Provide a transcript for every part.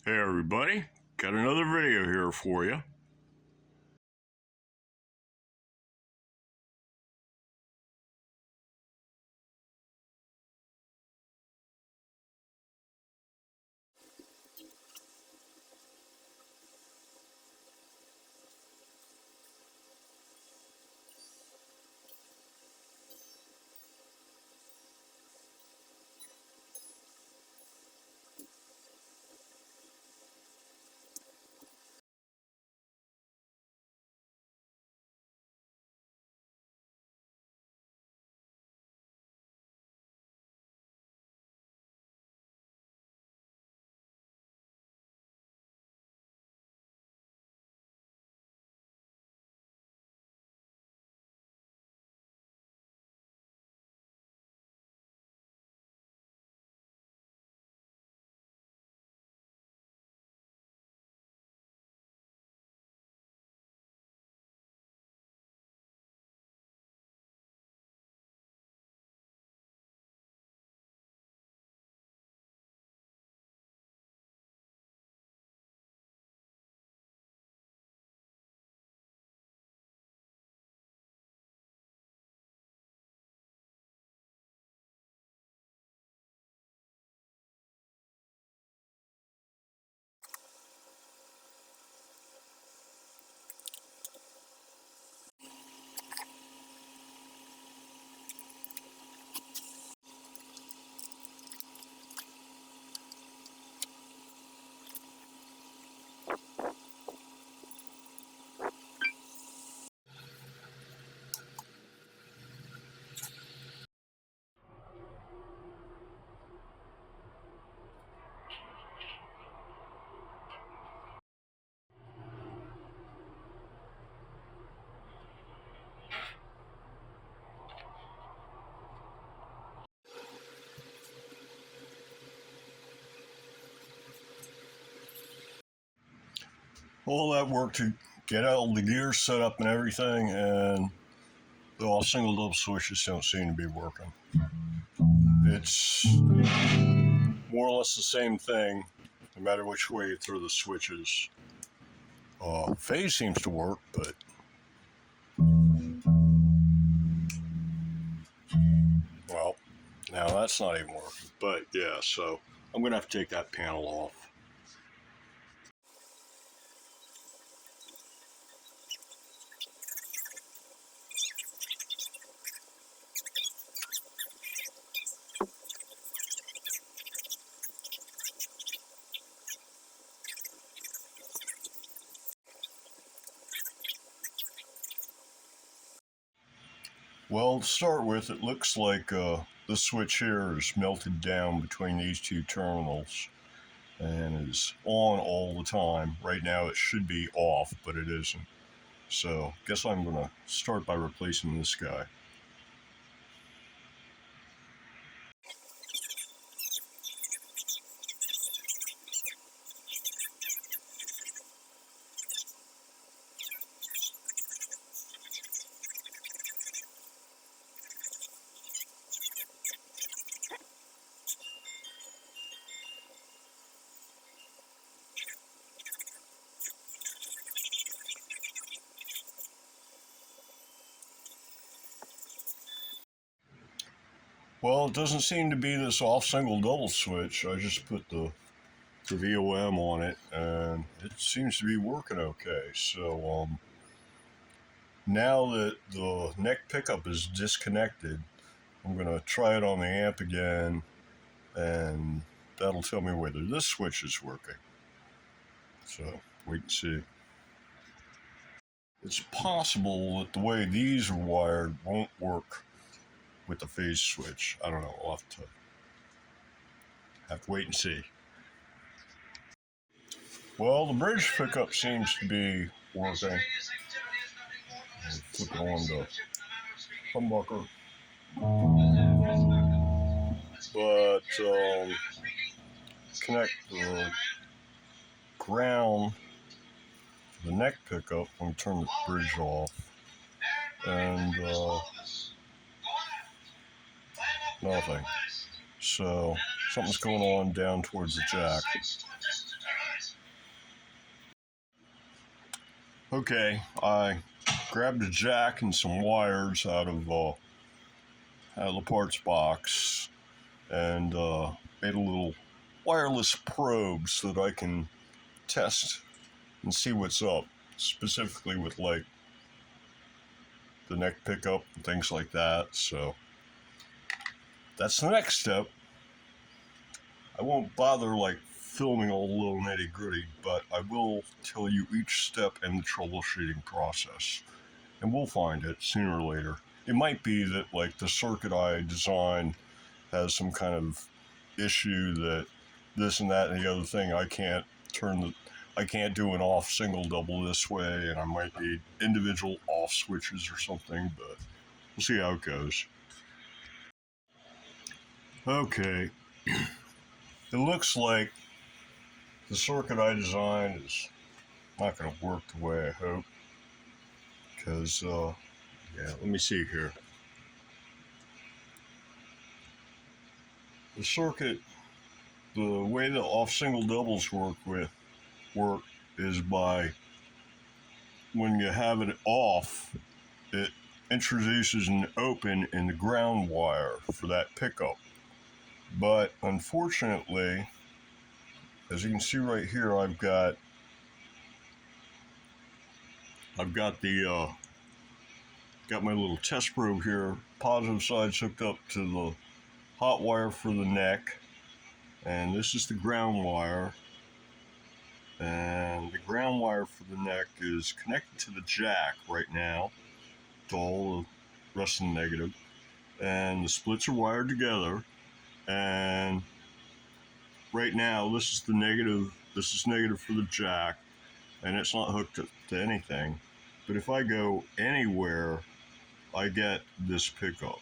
Hey everybody, got another video here for you. All that work to get all the gears set up and everything, and the all single double switches don't seem to be working. It's more or less the same thing, no matter which way you throw the switches. Phase seems to work, but well, now that's not even working. But yeah, so I'm gonna have to take that panel off. Well, to start with, it looks like the switch here is melted down between these two terminals and is on all the time. Right now it should be off, but it isn't. So guess I'm going to start by replacing this guy. Well, it doesn't seem to be this off single double switch. I just put the VOM on it and it seems to be working okay. So now that the neck pickup is disconnected, I'm going to try it on the amp again, and that'll tell me whether this switch is working. So wait and see. It's possible that the way these are wired won't work with the phase switch. I don't know. I'll have to wait and see. Well, the bridge pickup seems to be working. I'll flip it on the humbucker. But connect the ground to the neck pickup and turn the bridge off. And nothing. So something's going on down towards the jack. Okay, I grabbed a jack and some wires out of the parts box and made a little wireless probe so that I can test and see what's up, specifically with like the neck pickup and things like that. So that's the next step. I won't bother like filming all the little nitty gritty, but I will tell you each step in the troubleshooting process. And we'll find it sooner or later. It might be that like the circuit I designed has some kind of issue that this and that and the other thing I can't do an off single double this way, and I might need individual off switches or something, but we'll see how it goes. Okay. It looks like the circuit I designed is not going to work the way I hope. Because, let me see here. The circuit, the way the off single doubles work is by when you have it off, it introduces an open in the ground wire for that pickup. But unfortunately, as you can see right here, I've got my little test probe here. Positive side's hooked up to the hot wire for the neck, and this is the ground wire. And the ground wire for the neck is connected to the jack right now, to all the rest of the negative. And the splits are wired together. And right now, this is negative for the jack, and it's not hooked to anything. But if I go anywhere, I get this pickup.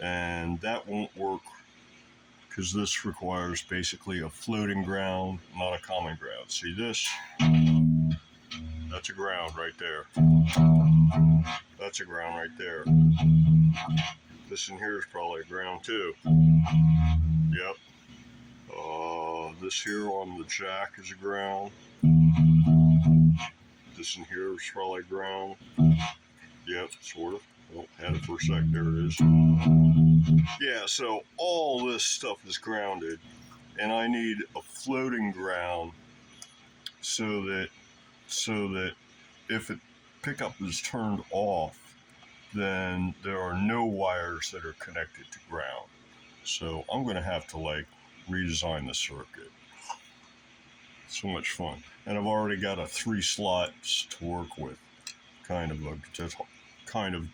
And that won't work because this requires basically a floating ground, not a common ground. See this? That's a ground right there. That's a ground right there. This in here is probably a ground too. Yep. This here on the jack is a ground. This in here is probably ground. Yep, sort of. Oh, had it for a sec. There it is. Yeah, so all this stuff is grounded, and I need a floating ground so that if it pickup is turned off, then there are no wires that are connected to ground. So I'm going to have to like redesign the circuit. So much fun. And I've already got a 3 slots to work with, kind of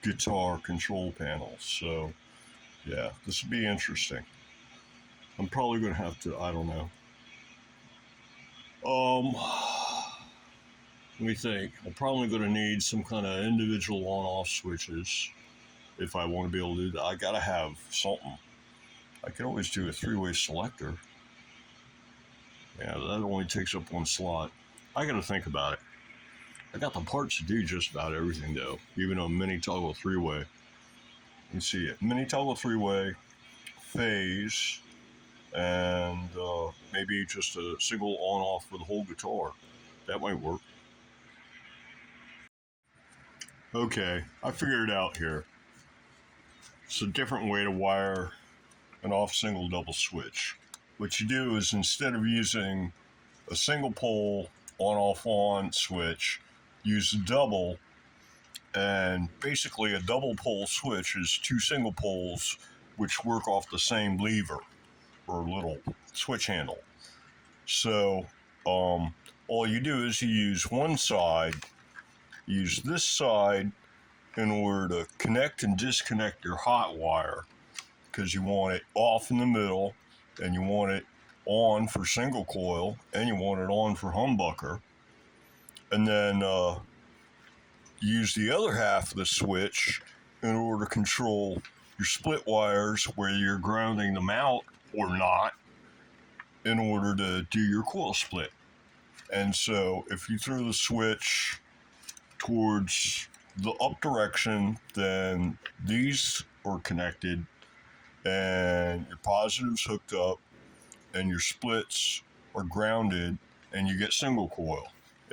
guitar control panel. So yeah, this will be interesting. I'm probably going to have to, I don't know. Let me think. I'm probably going to need some kind of individual on-off switches if I want to be able to do that. I got to have something. I can always do a 3-way selector. Yeah, that only takes up 1 slot. I got to think about it. I got the parts to do just about everything, though, even a mini toggle 3-way. You can see it. Mini toggle 3-way, phase, and maybe just a single on-off for the whole guitar. That might work. Okay, I figured it out here. It's a different way to wire an off single double switch. What you do is instead of using a single pole on switch, use a double, and basically a double pole switch is 2 single poles which work off the same lever or little switch handle. So all you do is you use one side, use this side in order to connect and disconnect your hot wire, because you want it off in the middle, and you want it on for single coil, and you want it on for humbucker. And then use the other half of the switch in order to control your split wires, where you're grounding them out or not, in order to do your coil split. And so if you throw the switch towards the up direction, then these are connected and your positive's hooked up and your splits are grounded, and you get single coil.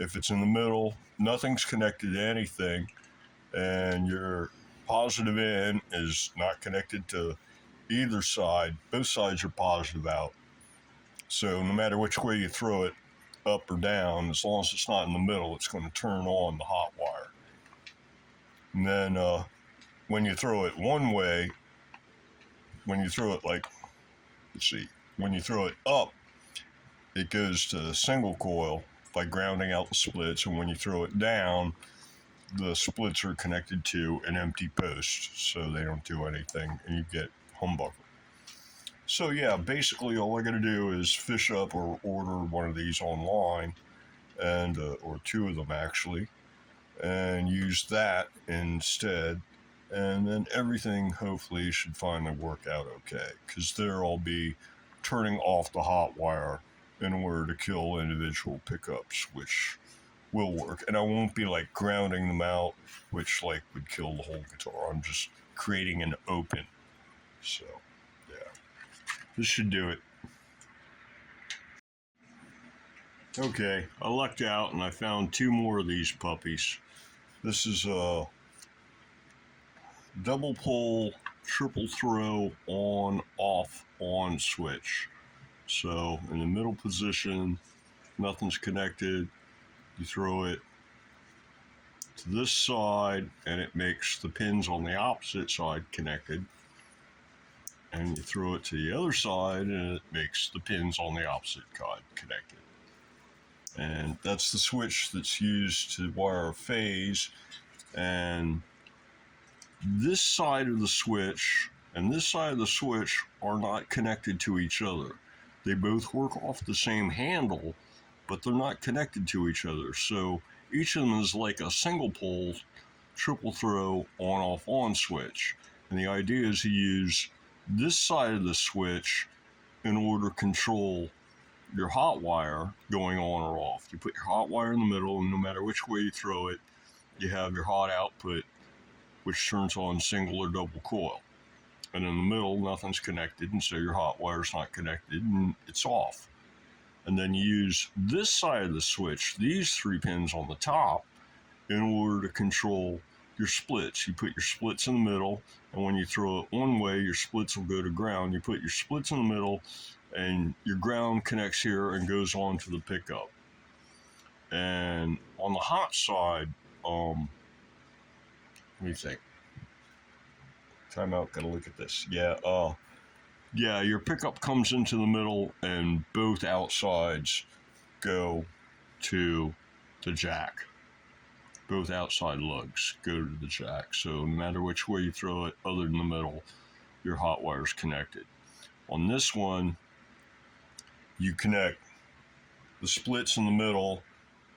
If it's in the middle, nothing's connected to anything, and your positive in is not connected to either side. Both sides are positive out. So no matter which way you throw it, up or down, as long as it's not in the middle, it's going to turn on the hot wire. And then when you throw it one way, when you throw it when you throw it up, it goes to single coil by grounding out the splits, and when you throw it down, the splits are connected to an empty post, so they don't do anything, and you get humbucker. So yeah, basically all I got to do is fish up or order one of these online, and or two of them actually, and use that instead, and then everything hopefully should finally work out okay, because there I'll be turning off the hot wire in order to kill individual pickups, which will work, and I won't be like grounding them out, which like would kill the whole guitar. I'm just creating an open. So yeah, this should do it. Okay, I lucked out and I found two more of these puppies. This is a double pull, triple throw, on, off, on switch. So in the middle position, nothing's connected. You throw it to this side and it makes the pins on the opposite side connected. And you throw it to the other side and it makes the pins on the opposite side connected. And that's the switch that's used to wire a phase. And this side of the switch and this side of the switch are not connected to each other. They both work off the same handle, but they're not connected to each other. So each of them is like a single pole, triple throw, on, off, on switch. And the idea is to use this side of the switch in order to control your hot wire going on or off. You put your hot wire in the middle, and no matter which way you throw it, you have your hot output, which turns on single or double coil. And in the middle, nothing's connected, and so your hot wire's not connected, and it's off. And then you use this side of the switch, these three pins on the top, in order to control your splits. You put your splits in the middle, and when you throw it one way, your splits will go to ground. You put your splits in the middle, and your ground connects here and goes on to the pickup. And on the hot side, let me think. Time out, gotta look at this. Yeah, your pickup comes into the middle and both outsides go to the jack. Both outside lugs go to the jack. So no matter which way you throw it, other than the middle, your hot wire's connected. On this one, you connect the splits in the middle,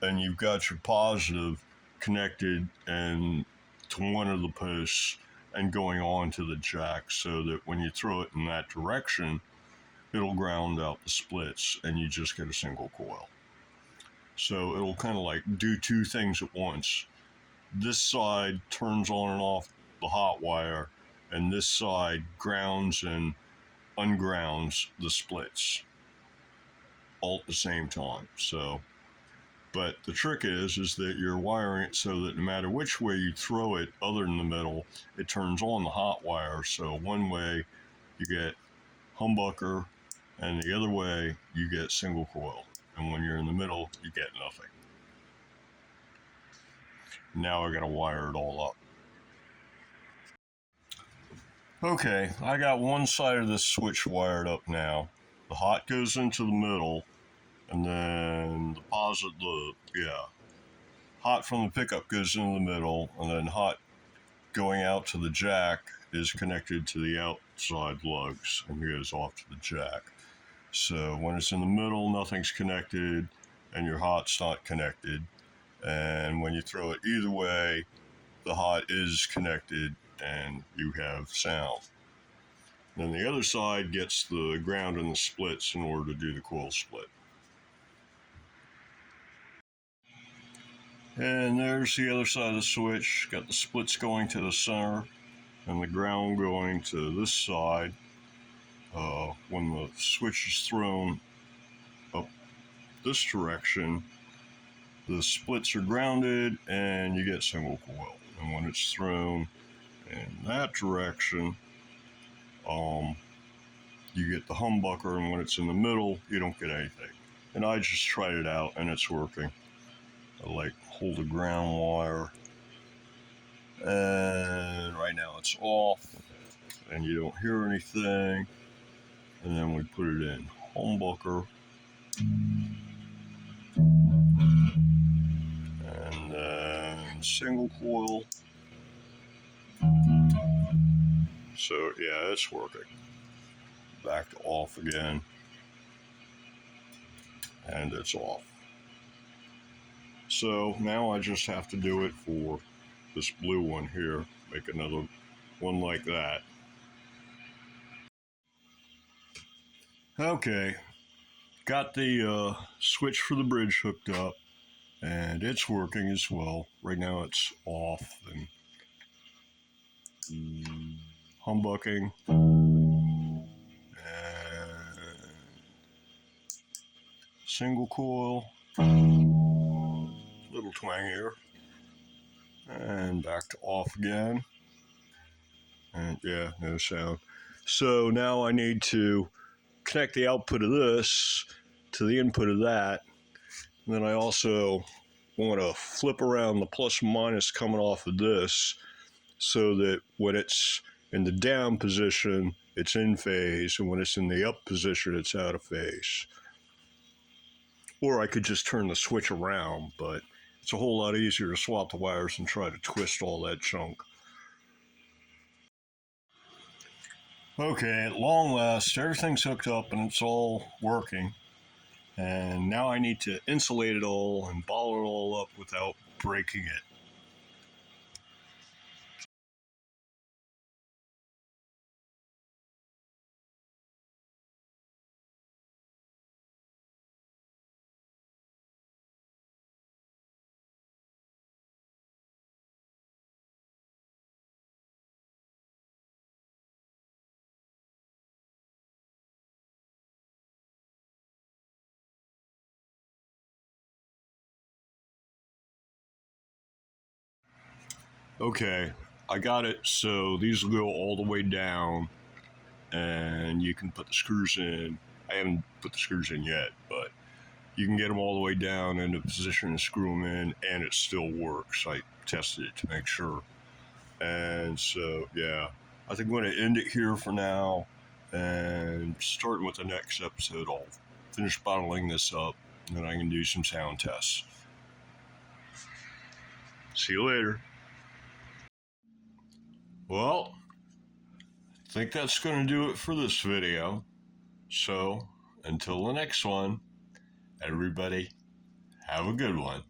and you've got your positive connected and to one of the posts and going on to the jack, so that when you throw it in that direction, it'll ground out the splits and you just get a single coil. So it'll kind of like do two things at once. This side turns on and off the hot wire, and this side grounds and ungrounds the splits all at the same time. So, but the trick is that you're wiring it so that no matter which way you throw it, other than the middle, it turns on the hot wire. So one way you get humbucker, and the other way you get single coil. And when you're in the middle, you get nothing. Now I gotta wire it all up. Okay, I got one side of this switch wired up now. The hot goes into the middle, and then hot from the pickup goes into the middle, and then hot going out to the jack is connected to the outside lugs and goes off to the jack. So when it's in the middle, nothing's connected, and your hot's not connected. And when you throw it either way, the hot is connected and you have sound. Then the other side gets the ground and the splits in order to do the coil split. And there's the other side of the switch. Got the splits going to the center and the ground going to this side. When the switch is thrown up this direction, the splits are grounded and you get single coil. And when it's thrown in that direction, you get the humbucker, and when it's in the middle, you don't get anything. And I just tried it out and it's working. I like hold the ground wire, and right now it's off and you don't hear anything. And then we put it in humbucker, and then single coil. So yeah, it's working. Back to off again, and it's off. So now I just have to do it for this blue one here. Make another one like that. Okay, got the switch for the bridge hooked up, and it's working as well. Right now it's off and humbucking, and single coil, little twangier, and back to off again, and yeah, no sound. So now I need to connect the output of this to the input of that, and then I also want to flip around the plus and minus coming off of this so that when it's in the down position, it's in phase, and when it's in the up position, it's out of phase. Or I could just turn the switch around, but it's a whole lot easier to swap the wires and try to twist all that junk. Okay, at long last, everything's hooked up and it's all working. And now I need to insulate it all and ball it all up without breaking it. Okay, I got it, so these will go all the way down, and you can put the screws in. I haven't put the screws in yet, but you can get them all the way down into position and screw them in, and it still works. I tested it to make sure. And so, yeah, I think I'm going to end it here for now, and starting with the next episode, I'll finish bottling this up, and then I can do some sound tests. See you later. Well, I think that's going to do it for this video. So, until the next one, everybody, have a good one.